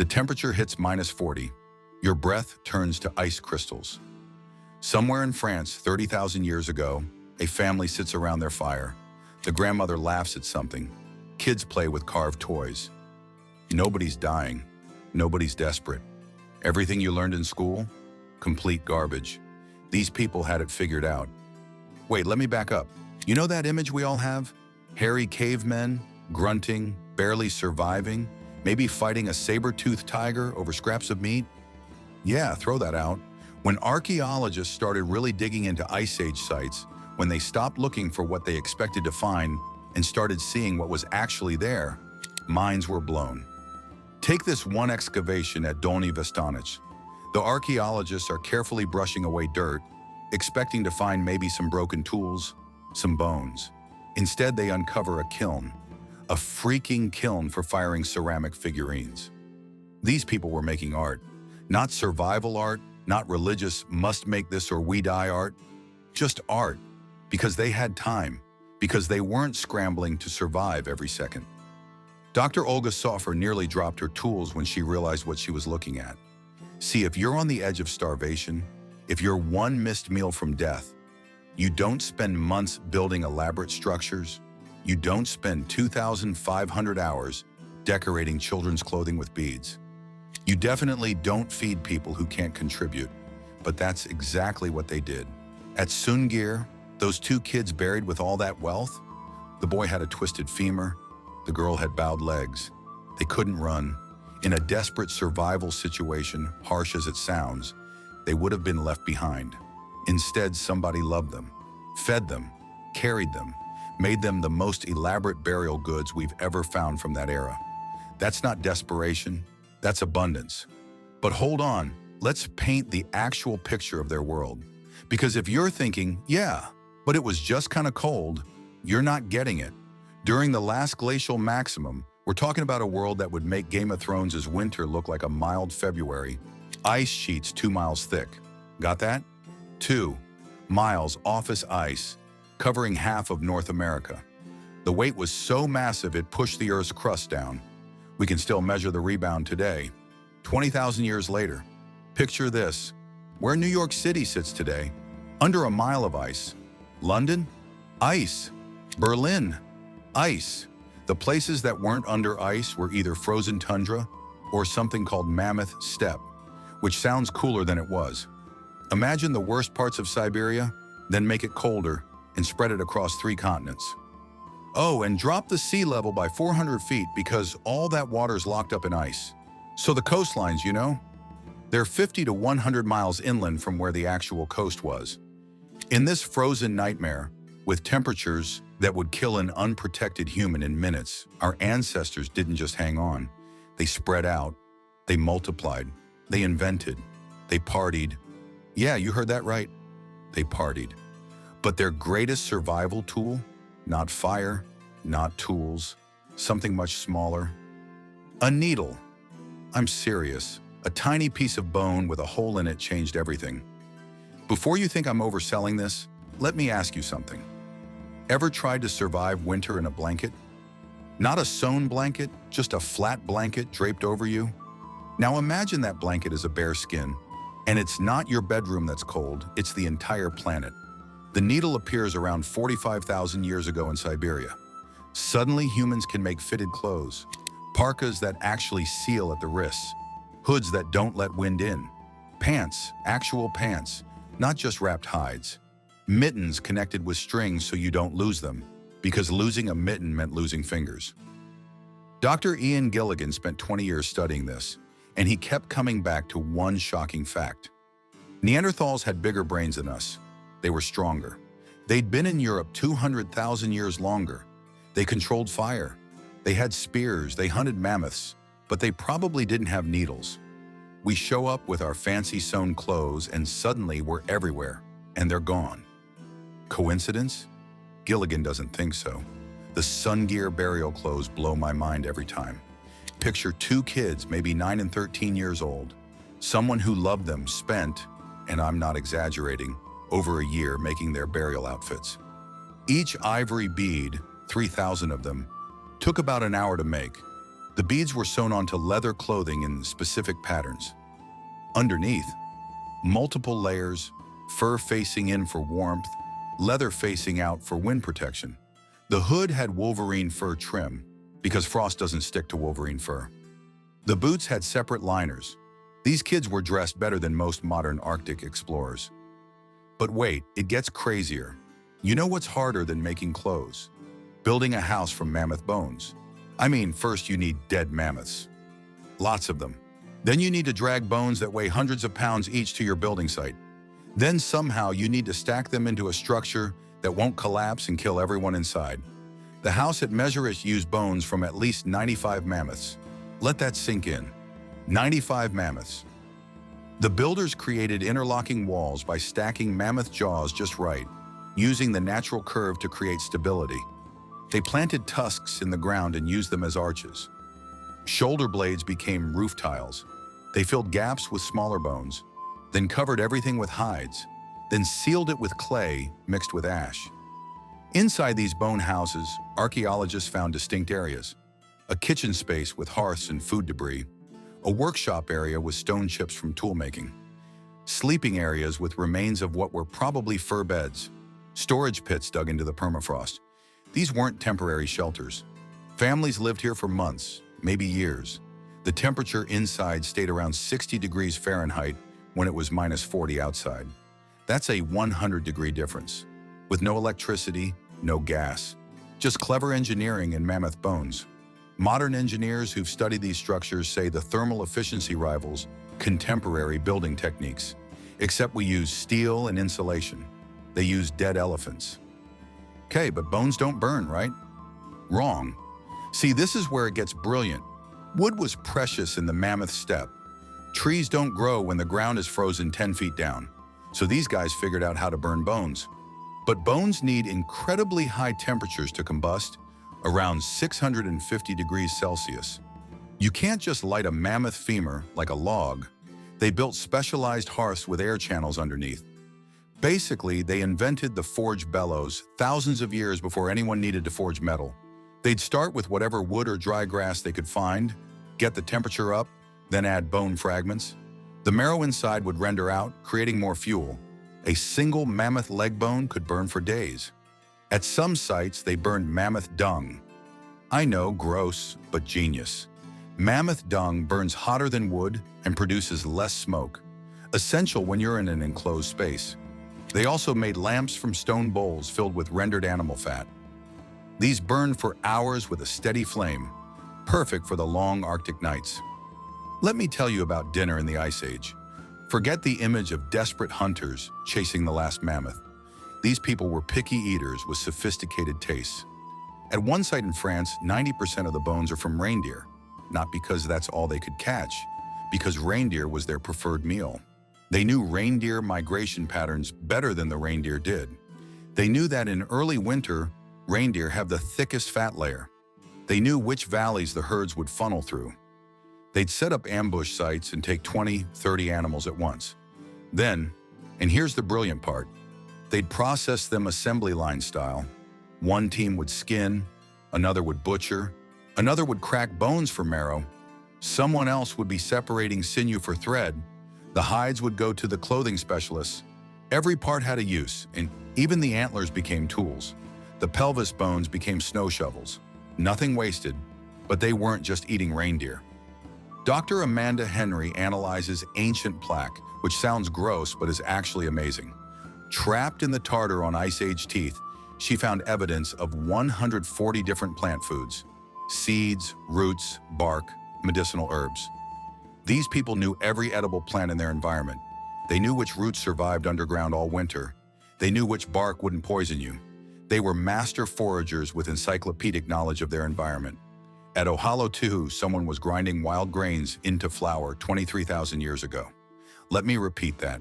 temperature hits -40. Your breath turns to ice crystals. Somewhere in France, 30,000 years ago, a family sits around their fire. The grandmother laughs at something. Kids play with carved toys. Nobody's dying. Nobody's desperate. Everything you learned in school? Complete garbage. These people had it figured out. Wait, let me back up. You know that image we all have? Hairy cavemen, grunting, barely surviving, maybe fighting a saber-toothed tiger over scraps of meat? Yeah, throw that out. When archaeologists started really digging into Ice Age sites, when they stopped looking for what they expected to find and started seeing what was actually there, minds were blown. Take this one excavation at Dolní Věstonice. The archaeologists are carefully brushing away dirt, expecting to find maybe some broken tools, some bones. Instead, they uncover a kiln, a freaking kiln for firing ceramic figurines. These people were making art, not survival art, not religious must-make-this-or-we-die art, just art, because they had time, because they weren't scrambling to survive every second. Dr. Olga Sofer nearly dropped her tools when she realized what she was looking at. See, if you're on the edge of starvation, if you're one missed meal from death, you don't spend months building elaborate structures. You don't spend 2,500 hours decorating children's clothing with beads. You definitely don't feed people who can't contribute, but that's exactly what they did. At Sungir, those two kids buried with all that wealth, the boy had a twisted femur, the girl had bowed legs. They couldn't run. In a desperate survival situation, harsh as it sounds, they would have been left behind. Instead, somebody loved them, fed them, carried them, made them the most elaborate burial goods we've ever found from that era. That's not desperation, that's abundance. But hold on, let's paint the actual picture of their world. Because if you're thinking, yeah, but it was just kind of cold, you're not getting it. During the last glacial maximum, we're talking about a world that would make Game of Thrones' winter look like a mild February. Ice sheets 2 miles thick. Got that? 2 miles office ice, covering half of North America. The weight was so massive it pushed the Earth's crust down. We can still measure the rebound today. 20,000 years later. Picture this. Where New York City sits today, under a mile of ice. London? Ice. Berlin? Ice. The places that weren't under ice were either frozen tundra or something called Mammoth steppe, which sounds cooler than it was. Imagine the worst parts of Siberia, then make it colder and spread it across 3 continents. Oh, and drop the sea level by 400 feet because all that water's locked up in ice. So the coastlines, you know, they're 50 to 100 miles inland from where the actual coast was. In this frozen nightmare, with temperatures that would kill an unprotected human in minutes, our ancestors didn't just hang on. They spread out, they multiplied, they invented, they partied. Yeah, you heard that right. They partied. But their greatest survival tool? Not fire, not tools, something much smaller. A needle. I'm serious. A tiny piece of bone with a hole in it changed everything. Before you think I'm overselling this, let me ask you something. Ever tried to survive winter in a blanket? Not a sewn blanket, just a flat blanket draped over you? Now imagine that blanket is a bare skin, and it's not your bedroom that's cold, it's the entire planet. The needle appears around 45,000 years ago in Siberia. Suddenly humans can make fitted clothes, parkas that actually seal at the wrists, hoods that don't let wind in, pants, actual pants, not just wrapped hides. Mittens connected with strings so you don't lose them, because losing a mitten meant losing fingers. Dr. Ian Gilligan spent 20 years studying this, and he kept coming back to one shocking fact. Neanderthals had bigger brains than us. They were stronger. They'd been in Europe 200,000 years longer. They controlled fire. They had spears, they hunted mammoths, but they probably didn't have needles. We show up with our fancy sewn clothes and suddenly we're everywhere, and they're gone. Coincidence? Gilligan doesn't think so. The Sungir burial clothes blow my mind every time. Picture 2 kids, maybe 9 and 13 years old. Someone who loved them spent, and I'm not exaggerating, over a year making their burial outfits. Each ivory bead, 3,000 of them, took about an hour to make. The beads were sewn onto leather clothing in specific patterns. Underneath, multiple layers, fur facing in for warmth, leather facing out for wind protection. The hood had wolverine fur trim, because frost doesn't stick to wolverine fur. The boots had separate liners. These kids were dressed better than most modern Arctic explorers. But wait, it gets crazier. You know what's harder than making clothes? Building a house from mammoth bones. I mean, first you need dead mammoths. Lots of them. Then you need to drag bones that weigh hundreds of pounds each to your building site. Then somehow you need to stack them into a structure that won't collapse and kill everyone inside. The house at Measurish used bones from at least 95 mammoths. Let that sink in. 95 mammoths. The builders created interlocking walls by stacking mammoth jaws just right, using the natural curve to create stability. They planted tusks in the ground and used them as arches. Shoulder blades became roof tiles. They filled gaps with smaller bones, then covered everything with hides, then sealed it with clay mixed with ash. Inside these bone houses, archaeologists found distinct areas: a kitchen space with hearths and food debris, a workshop area with stone chips from tool making, sleeping areas with remains of what were probably fur beds, storage pits dug into the permafrost. These weren't temporary shelters. Families lived here for months, maybe years. The temperature inside stayed around 60 degrees Fahrenheit when it was minus 40 outside. That's a 100-degree difference. With no electricity, no gas, just clever engineering and mammoth bones. Modern engineers who've studied these structures say the thermal efficiency rivals contemporary building techniques. Except we use steel and insulation. They use dead elephants. Okay, but bones don't burn, right? Wrong. See, this is where it gets brilliant. Wood was precious in the mammoth steppe. Trees don't grow when the ground is frozen 10 feet down. So these guys figured out how to burn bones. But bones need incredibly high temperatures to combust, around 650 degrees Celsius. You can't just light a mammoth femur like a log. They built specialized hearths with air channels underneath. Basically, they invented the forged bellows thousands of years before anyone needed to forge metal. They'd start with whatever wood or dry grass they could find, get the temperature up, then add bone fragments. The marrow inside would render out, creating more fuel. A single mammoth leg bone could burn for days. At some sites, they burned mammoth dung. I know, gross, but genius. Mammoth dung burns hotter than wood and produces less smoke, essential when you're in an enclosed space. They also made lamps from stone bowls filled with rendered animal fat. These burned for hours with a steady flame, perfect for the long Arctic nights. Let me tell you about dinner in the Ice Age. Forget the image of desperate hunters chasing the last mammoth. These people were picky eaters with sophisticated tastes. At one site in France, 90% of the bones are from reindeer, not because that's all they could catch, because reindeer was their preferred meal. They knew reindeer migration patterns better than the reindeer did. They knew that in early winter, reindeer have the thickest fat layer. They knew which valleys the herds would funnel through. They'd set up ambush sites and take 20, 30 animals at once. Then, and here's the brilliant part, they'd process them assembly line style. One team would skin, another would butcher, another would crack bones for marrow, someone else would be separating sinew for thread, the hides would go to the clothing specialists. Every part had a use, and even the antlers became tools. The pelvis bones became snow shovels. Nothing wasted, but they weren't just eating reindeer. Dr. Amanda Henry analyzes ancient plaque, which sounds gross but is actually amazing. Trapped in the tartar on Ice Age teeth, she found evidence of 140 different plant foods: seeds, roots, bark, medicinal herbs. These people knew every edible plant in their environment. They knew which roots survived underground all winter. They knew which bark wouldn't poison you. They were master foragers with encyclopedic knowledge of their environment. At Ohalo 2, someone was grinding wild grains into flour 23,000 years ago. Let me repeat that.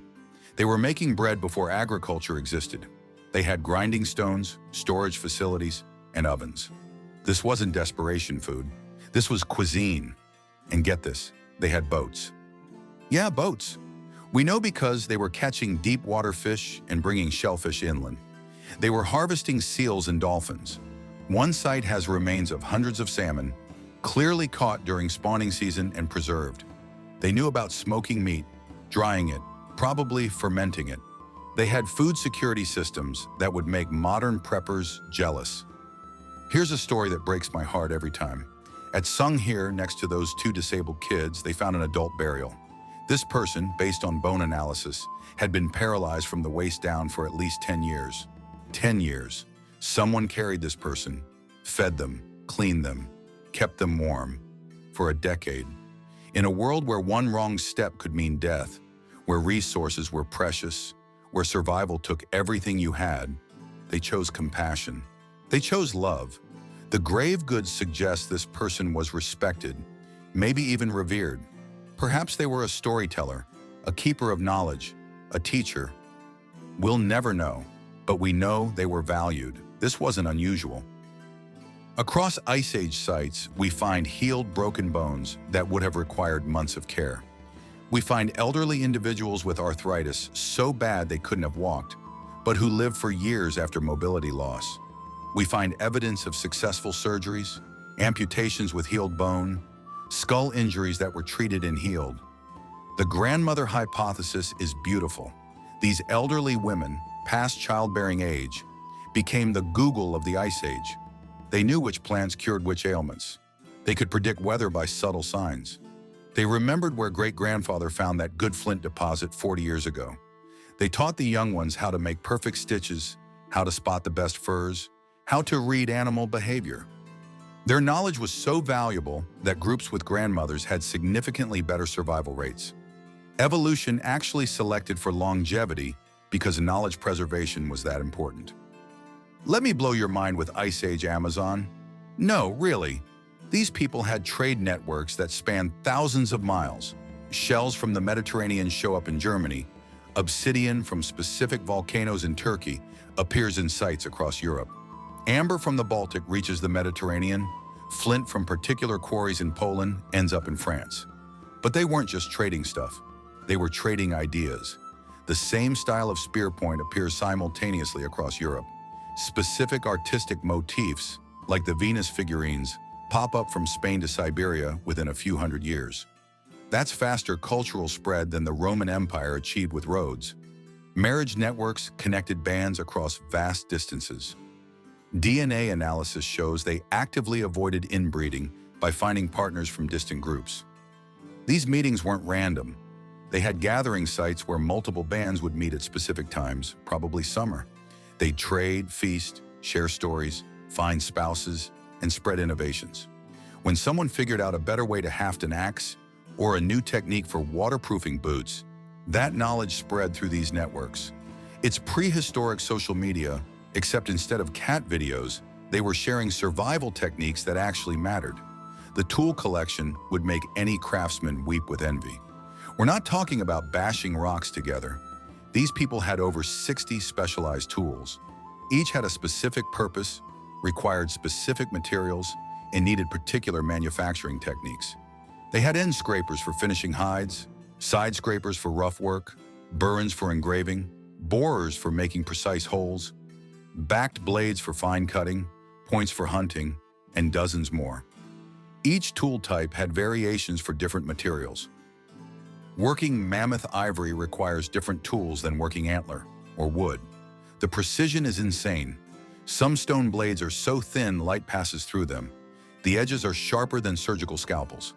They were making bread before agriculture existed. They had grinding stones, storage facilities, and ovens. This wasn't desperation food. This was cuisine. And get this, they had boats. Yeah, boats. We know because they were catching deep water fish and bringing shellfish inland. They were harvesting seals and dolphins. One site has remains of hundreds of salmon, clearly caught during spawning season and preserved. They knew about smoking meat, drying it, probably fermenting it. They had food security systems that would make modern preppers jealous. Here's a story that breaks my heart every time. At Sung here, next to those two disabled kids, they found an adult burial. This person, based on bone analysis, had been paralyzed from the waist down for at least 10 years. 10 years. Someone carried this person, fed them, cleaned them, kept them warm for a decade. In a world where one wrong step could mean death, where resources were precious, where survival took everything you had, they chose compassion. They chose love. The grave goods suggest this person was respected, maybe even revered. Perhaps they were a storyteller, a keeper of knowledge, a teacher. We'll never know, but we know they were valued. This wasn't unusual. Across Ice Age sites, we find healed broken bones that would have required months of care. We find elderly individuals with arthritis so bad they couldn't have walked, but who lived for years after mobility loss. We find evidence of successful surgeries, amputations with healed bone, skull injuries that were treated and healed. The grandmother hypothesis is beautiful. These elderly women, past childbearing age, became the Google of the Ice Age. They knew which plants cured which ailments. They could predict weather by subtle signs. They remembered where great-grandfather found that good flint deposit 40 years ago. They taught the young ones how to make perfect stitches, how to spot the best furs, how to read animal behavior. Their knowledge was so valuable that groups with grandmothers had significantly better survival rates. Evolution actually selected for longevity because knowledge preservation was that important. Let me blow your mind with Ice Age Amazon. No, really. These people had trade networks that spanned thousands of miles. Shells from the Mediterranean show up in Germany. Obsidian from specific volcanoes in Turkey appears in sites across Europe. Amber from the Baltic reaches the Mediterranean. Flint from particular quarries in Poland ends up in France. But they weren't just trading stuff. They were trading ideas. The same style of spear point appears simultaneously across Europe. Specific artistic motifs, like the Venus figurines, pop up from Spain to Siberia within a few hundred years. That's faster cultural spread than the Roman Empire achieved with roads. Marriage networks connected bands across vast distances. DNA analysis shows they actively avoided inbreeding by finding partners from distant groups. These meetings weren't random. They had gathering sites where multiple bands would meet at specific times, probably summer. They'd trade, feast, share stories, find spouses, and spread innovations. When someone figured out a better way to haft an axe or a new technique for waterproofing boots, that knowledge spread through these networks. It's prehistoric social media, except instead of cat videos, they were sharing survival techniques that actually mattered. The tool collection would make any craftsman weep with envy. We're not talking about bashing rocks together. These people had over 60 specialized tools. Each had a specific purpose, required specific materials, and needed particular manufacturing techniques. They had end scrapers for finishing hides, side scrapers for rough work, burins for engraving, borers for making precise holes, backed blades for fine cutting, points for hunting, and dozens more. Each tool type had variations for different materials. Working mammoth ivory requires different tools than working antler or wood. The precision is insane. Some stone blades are so thin light passes through them. The edges are sharper than surgical scalpels.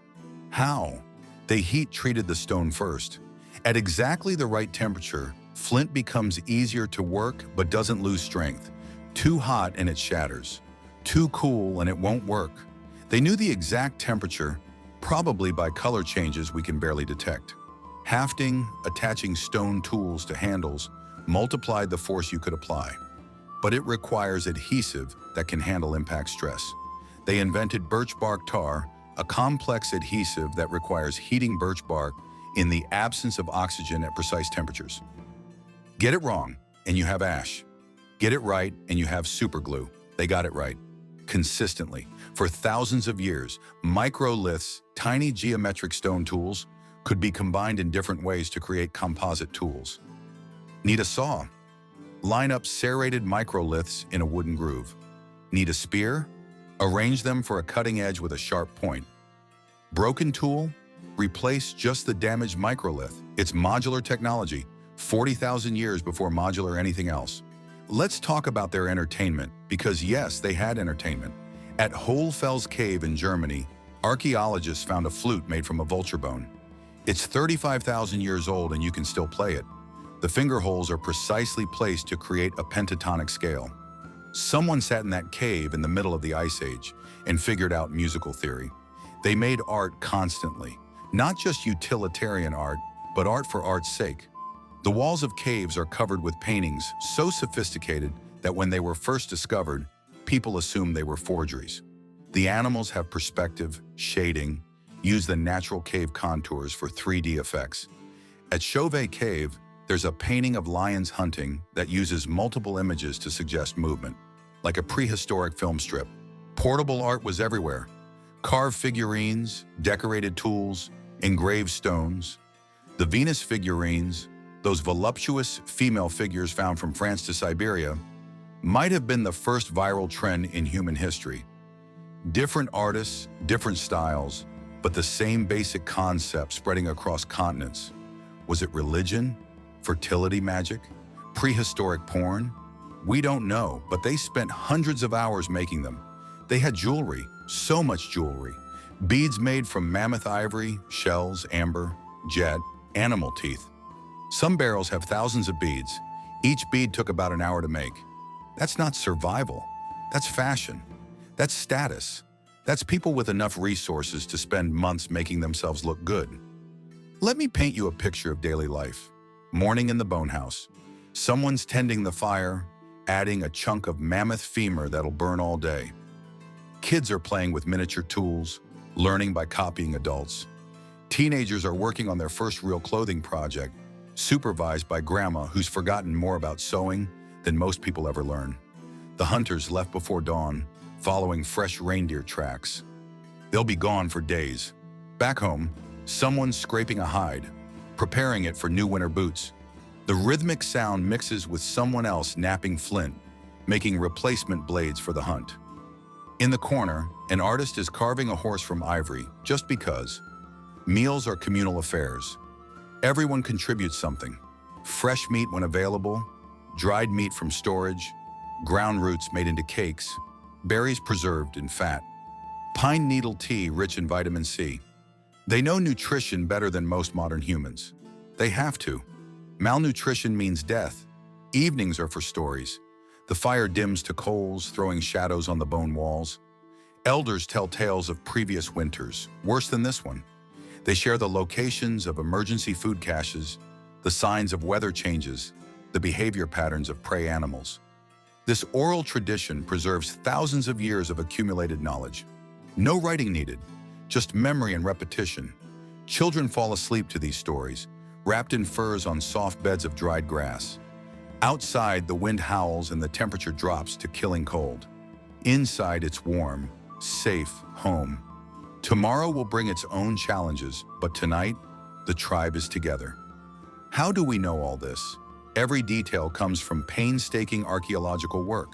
How? They heat-treated the stone first. At exactly the right temperature, flint becomes easier to work but doesn't lose strength. Too hot and it shatters. Too cool and it won't work. They knew the exact temperature, probably by color changes we can barely detect. Hafting, attaching stone tools to handles, multiplied the force you could apply. But it requires adhesive that can handle impact stress. They invented birch bark tar, a complex adhesive that requires heating birch bark in the absence of oxygen at precise temperatures. Get it wrong, and you have ash. Get it right, and you have superglue. They got it right. Consistently. For thousands of years, microliths, tiny geometric stone tools, could be combined in different ways to create composite tools. Need a saw? Line up serrated microliths in a wooden groove. Need a spear? Arrange them for a cutting edge with a sharp point. Broken tool? Replace just the damaged microlith. It's modular technology, 40,000 years before modular anything else. Let's talk about their entertainment, because yes, they had entertainment. At Hohlfels Cave in Germany, archaeologists found a flute made from a vulture bone. It's 35,000 years old and you can still play it. The finger holes are precisely placed to create a pentatonic scale. Someone sat in that cave in the middle of the Ice Age and figured out musical theory. They made art constantly, not just utilitarian art, but art for art's sake. The walls of caves are covered with paintings so sophisticated that when they were first discovered, people assumed they were forgeries. The animals have perspective, shading, use the natural cave contours for 3D effects. At Chauvet Cave, there's a painting of lions hunting that uses multiple images to suggest movement, like a prehistoric film strip. Portable art was everywhere. Carved figurines, decorated tools, engraved stones. The Venus figurines, those voluptuous female figures found from France to Siberia, might have been the first viral trend in human history. Different artists, different styles, but the same basic concept spreading across continents. Was it religion? Fertility magic? Prehistoric porn? We don't know, but they spent hundreds of hours making them. They had jewelry, so much jewelry. Beads made from mammoth ivory, shells, amber, jet, animal teeth. Some barrels have thousands of beads. Each bead took about an hour to make. That's not survival. That's fashion. That's status. That's people with enough resources to spend months making themselves look good. Let me paint you a picture of daily life. Morning in the bone house. Someone's tending the fire, adding a chunk of mammoth femur that'll burn all day. Kids are playing with miniature tools, learning by copying adults. Teenagers are working on their first real clothing project, supervised by grandma who's forgotten more about sewing than most people ever learn. The hunters left before dawn, following fresh reindeer tracks. They'll be gone for days. Back home, someone's scraping a hide, preparing it for new winter boots. The rhythmic sound mixes with someone else napping flint, making replacement blades for the hunt. In the corner, an artist is carving a horse from ivory, just because. Meals are communal affairs. Everyone contributes something. Fresh meat when available, dried meat from storage, ground roots made into cakes, berries preserved in fat, pine needle tea rich in vitamin C. They know nutrition better than most modern humans. They have to. Malnutrition means death. Evenings are for stories. The fire dims to coals, throwing shadows on the bone walls. Elders tell tales of previous winters, worse than this one. They share the locations of emergency food caches, the signs of weather changes, the behavior patterns of prey animals. This oral tradition preserves thousands of years of accumulated knowledge. No writing needed, just memory and repetition. Children fall asleep to these stories, wrapped in furs on soft beds of dried grass. Outside, the wind howls and the temperature drops to killing cold. Inside, it's warm, safe, home. Tomorrow will bring its own challenges, but tonight, the tribe is together. How do we know all this? Every detail comes from painstaking archaeological work.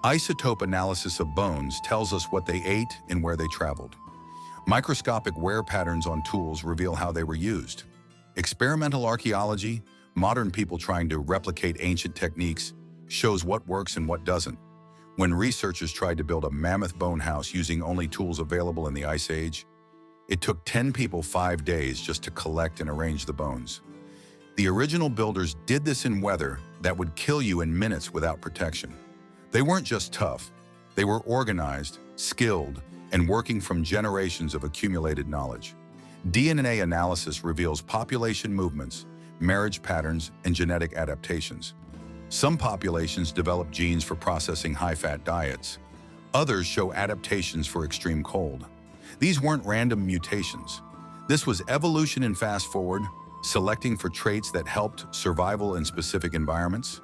Isotope analysis of bones tells us what they ate and where they traveled. Microscopic wear patterns on tools reveal how they were used. Experimental archaeology, modern people trying to replicate ancient techniques, shows what works and what doesn't. When researchers tried to build a mammoth bone house using only tools available in the Ice Age, it took 10 people 5 days just to collect and arrange the bones. The original builders did this in weather that would kill you in minutes without protection. They weren't just tough, they were organized, skilled, and working from generations of accumulated knowledge. DNA analysis reveals population movements, marriage patterns, and genetic adaptations. Some populations develop genes for processing high-fat diets. Others show adaptations for extreme cold. These weren't random mutations. This was evolution in fast forward, selecting for traits that helped survival in specific environments.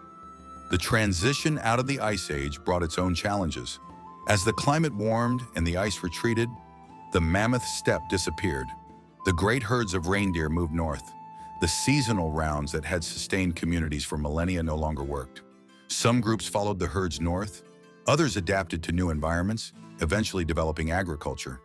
The transition out of the Ice Age brought its own challenges. As the climate warmed and the ice retreated, the mammoth steppe disappeared. The great herds of reindeer moved north. The seasonal rounds that had sustained communities for millennia no longer worked. Some groups followed the herds north, others adapted to new environments, eventually developing agriculture.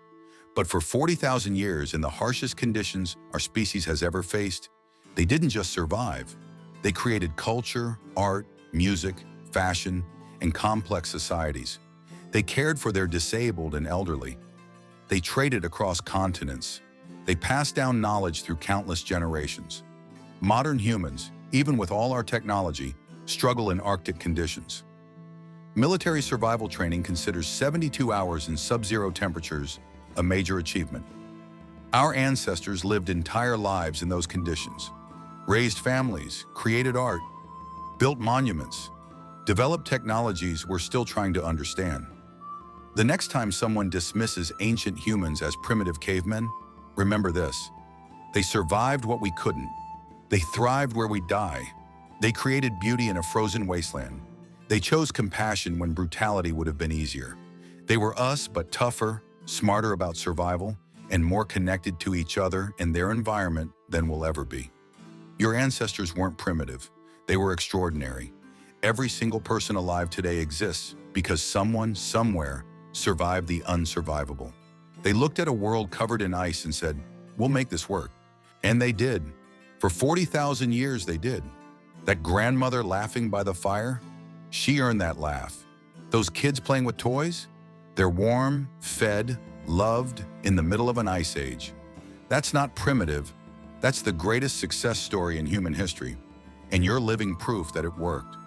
But for 40,000 years, in the harshest conditions our species has ever faced, they didn't just survive. They created culture, art, music, fashion, and complex societies. They cared for their disabled and elderly. They traded across continents. They passed down knowledge through countless generations. Modern humans, even with all our technology, struggle in Arctic conditions. Military survival training considers 72 hours in sub-zero temperatures a major achievement. Our ancestors lived entire lives in those conditions, raised families, created art, built monuments, developed technologies we're still trying to understand. The next time someone dismisses ancient humans as primitive cavemen, remember this: they survived what we couldn't. They thrived where we die. They created beauty in a frozen wasteland. They chose compassion when brutality would have been easier. They were us, but tougher, smarter about survival, and more connected to each other and their environment than we'll ever be. Your ancestors weren't primitive. They were extraordinary. Every single person alive today exists because someone, somewhere, survived the unsurvivable. They looked at a world covered in ice and said, "We'll make this work." And they did. For 40,000 years, they did. That grandmother laughing by the fire, she earned that laugh. Those kids playing with toys, they're warm, fed, loved in the middle of an ice age. That's not primitive. That's the greatest success story in human history. And you're living proof that it worked.